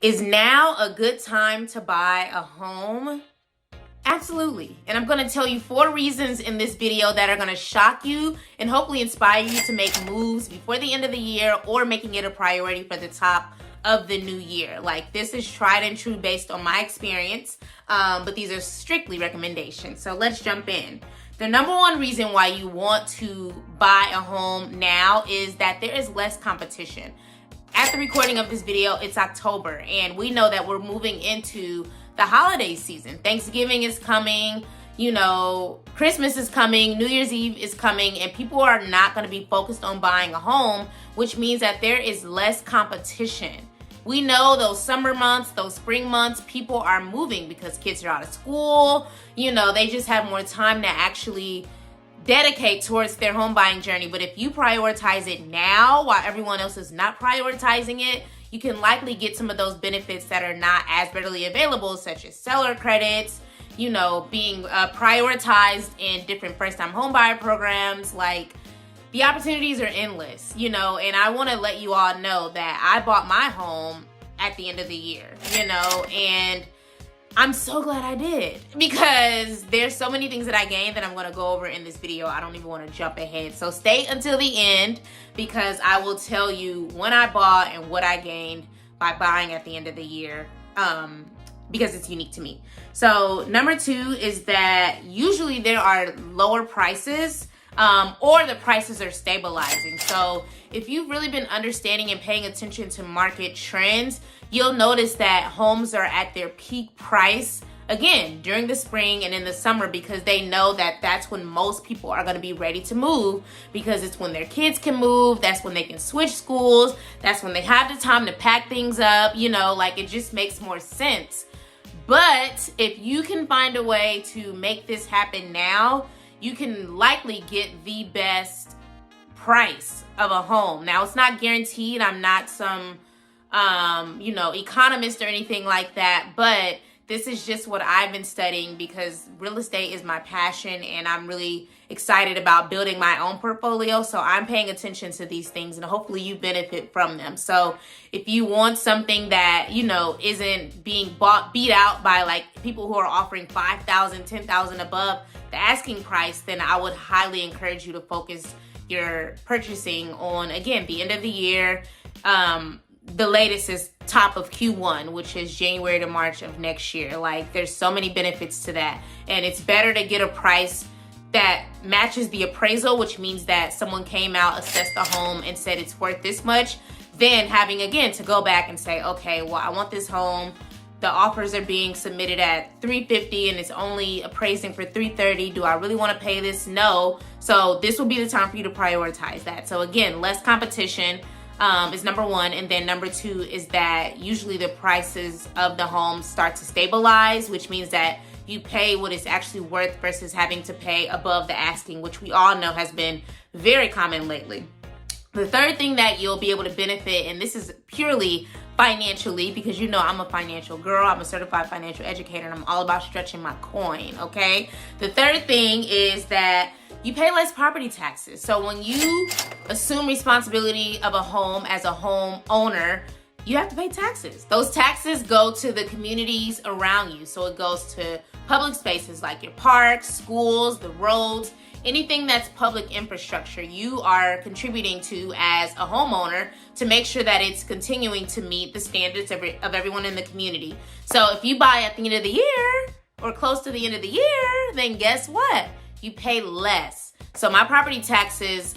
Is now a good time to buy a home? Absolutely. And I'm going to tell you 4 reasons in this video that are going to shock you and hopefully inspire you to make moves before the end of the year or making it a priority for the top of the new year. Like, this is tried and true based on my experience, but these are strictly recommendations. So let's jump in. The number 1 reason why you want to buy a home now is that there is less competition. At the recording of this video, it's October, and we know that we're moving into the holiday season. Thanksgiving is coming, Christmas is coming, New Year's Eve is coming, and people are not going to be focused on buying a home, which means that there is less competition. We know those summer months, those spring months, people are moving because kids are out of school. They just have more time to actually dedicate towards their home buying journey. But if you prioritize it now while everyone else is not prioritizing it, you can likely get some of those benefits that are not as readily available, such as seller credits, being prioritized in different first-time homebuyer programs. Like, the opportunities are endless, and I want to let you all know that I bought my home at the end of the year, and I'm so glad I did, because there's so many things that I gained that I'm going to go over in this video. I don't even want to jump ahead. So stay until the end, because I will tell you when I bought and what I gained by buying at the end of the year, because it's unique to me. So number 2 is that usually there are lower prices, or the prices are stabilizing. So if you've really been understanding and paying attention to market trends, you'll notice that homes are at their peak price again during the spring and in the summer, because they know that that's when most people are going to be ready to move, because it's when their kids can move, that's when they can switch schools, that's when they have the time to pack things up, it just makes more sense. But if you can find a way to make this happen now, you can likely get the best price of a home. Now, it's not guaranteed. I'm not some economist or anything like that, but this is just what I've been studying, because real estate is my passion and I'm really excited about building my own portfolio. So I'm paying attention to these things, and hopefully you benefit from them. So if you want something that, isn't being beat out by like people who are offering $5,000, $10,000 above the asking price, then I would highly encourage you to focus your purchasing on, again, the end of the year. The latest is top of Q1, which is January to March of next year. Like, there's so many benefits to that. And it's better to get a price that matches the appraisal, which means that someone came out, assessed the home, and said it's worth this much, than having, again, to go back and say, okay, well, I want this home. The offers are being submitted at $350 and it's only appraising for $330. Do I really want to pay this? No. So this will be the time for you to prioritize that. So again, less competition is number 1. And then number 2 is that usually the prices of the homes start to stabilize, which means that you pay what it's actually worth versus having to pay above the asking, which we all know has been very common lately. The third thing that you'll be able to benefit, and this is purely financially, because I'm a financial girl, I'm a certified financial educator, and I'm all about stretching my coin, okay? The third thing is that you pay less property taxes. So when you assume responsibility of a home as a home owner, you have to pay taxes. Those taxes go to the communities around you. So it goes to public spaces like your parks, schools, the roads, anything that's public infrastructure. You are contributing to as a homeowner to make sure that it's continuing to meet the standards of everyone in the community. So if you buy at the end of the year or close to the end of the year, then guess what? You pay less. So my property taxes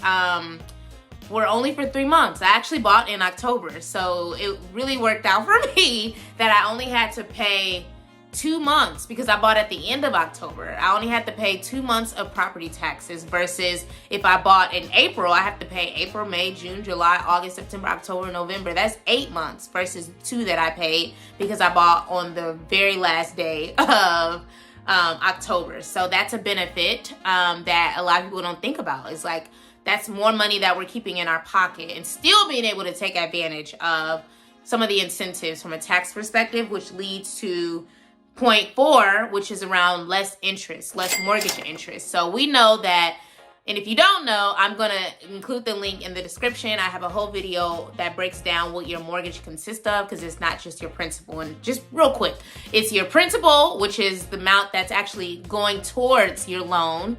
were only for 3 months. I actually bought in October. So it really worked out for me that I only had to pay 2 months, because I bought at the end of October. I only had to pay 2 months of property taxes, versus if I bought in April, I have to pay April, May, June, July, August, September, October, November. That's 8 months versus 2 that I paid because I bought on the very last day of October. So that's a benefit that a lot of people don't think about. It's like, that's more money that we're keeping in our pocket and still being able to take advantage of some of the incentives from a tax perspective, which leads to point 4, which is around less interest, less mortgage interest. So we know that And if you don't know, I'm going to include the link in the description. I have a whole video that breaks down what your mortgage consists of, because it's not just your principal. And just real quick, it's your principal, which is the amount that's actually going towards your loan,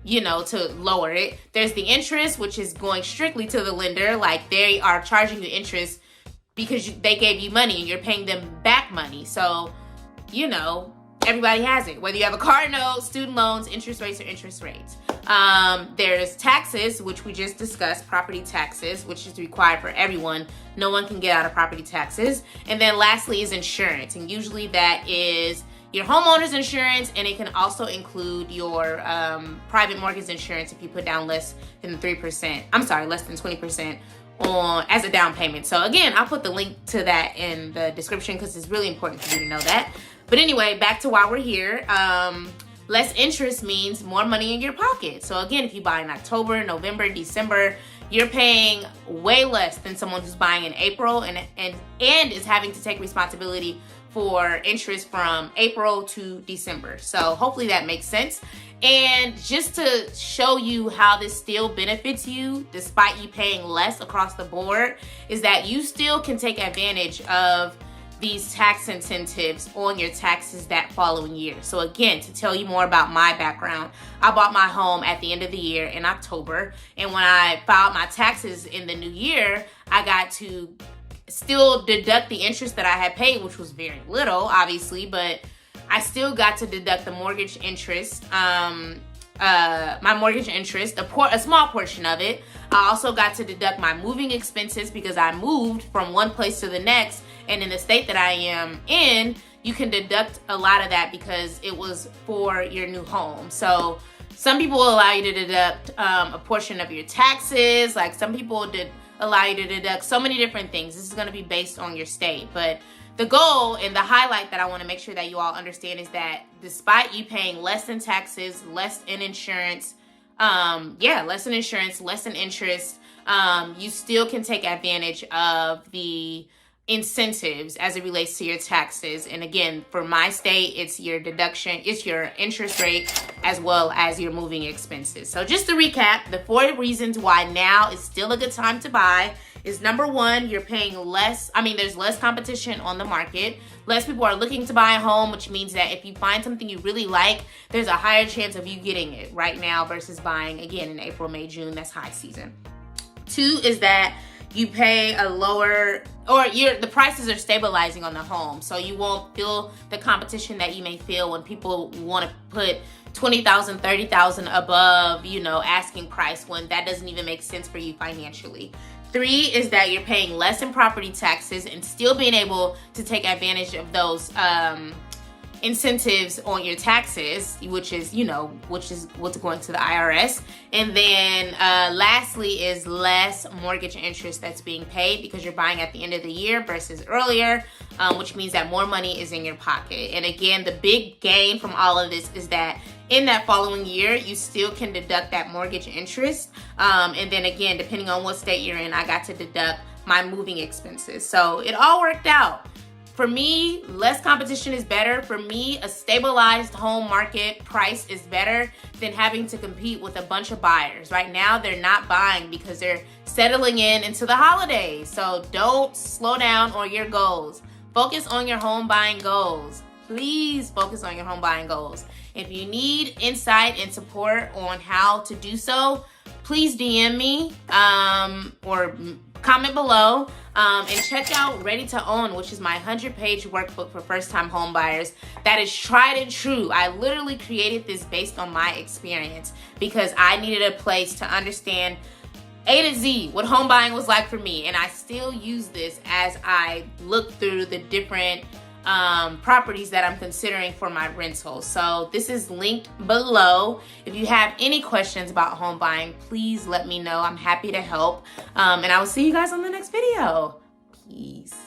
you know, to lower it. There's the interest, which is going strictly to the lender. Like, they are charging you interest because they gave you money and you're paying them back money. So, you know, everybody has it. Whether you have a car note, student loans, interest rates, or interest rates. There's taxes, which we just discussed, property taxes, which is required for everyone. No one can get out of property taxes. And then lastly is insurance. And usually that is your homeowner's insurance, and it can also include your private mortgage insurance if you put down less than 3%. I'm sorry, less than 20% on as a down payment. So again, I'll put the link to that in the description because it's really important for you to know that. But anyway, back to why we're here. Less interest means more money in your pocket. So again, if you buy in October, November, December, you're paying way less than someone who's buying in April and is having to take responsibility for interest from April to December. So hopefully that makes sense. And just to show you how this still benefits you, despite you paying less across the board, is that you still can take advantage of these tax incentives on your taxes that following year. So again, to tell you more about my background, I bought my home at the end of the year in October. And when I filed my taxes in the new year, I got to still deduct the interest that I had paid, which was very little, obviously, but I still got to deduct the mortgage interest, my mortgage interest, a small portion of it. I also got to deduct my moving expenses because I moved from one place to the next. And in the state that I am in, you can deduct a lot of that because it was for your new home. So some people will allow you to deduct a portion of your taxes. Like, some people did allow you to deduct so many different things. This is going to be based on your state. But the goal and the highlight that I want to make sure that you all understand is that despite you paying less in taxes, less in insurance, less in insurance, less in interest, you still can take advantage of the incentives as it relates to your taxes. And again, for my state, it's your deduction, it's your interest rate, as well as your moving expenses. So just to recap, the 4 reasons why now is still a good time to buy is: number 1, you're paying less. There's less competition on the market. Less people are looking to buy a home, which means that if you find something you really like, there's a higher chance of you getting it right now versus buying again in April, May, June. That's high season. 2 is that you pay a lower, or the prices are stabilizing on the home. So you won't feel the competition that you may feel when people want to put $20,000, $30,000 above, asking price, when that doesn't even make sense for you financially. 3 is that you're paying less in property taxes and still being able to take advantage of those incentives on your taxes, which is what's going to the IRS. And then lastly is less mortgage interest that's being paid because you're buying at the end of the year versus earlier, which means that more money is in your pocket. And again, the big gain from all of this is that in that following year, you still can deduct that mortgage interest. And then again, depending on what state you're in, I got to deduct my moving expenses. So it all worked out. For me, less competition is better. For me, a stabilized home market price is better than having to compete with a bunch of buyers. Right now, they're not buying because they're settling into the holidays. So don't slow down on your goals. Focus on your home buying goals. Please focus on your home buying goals. If you need insight and support on how to do so, please DM me or comment below. And check out Ready to Own, which is my 100-page workbook for first-time home buyers that is tried and true. I literally created this based on my experience because I needed a place to understand A to Z what home buying was like for me. And I still use this as I look through the different properties that I'm considering for my rental. So this is linked below. If you have any questions about home buying, please let me know. I'm happy to help. And I will see you guys on the next video. Peace.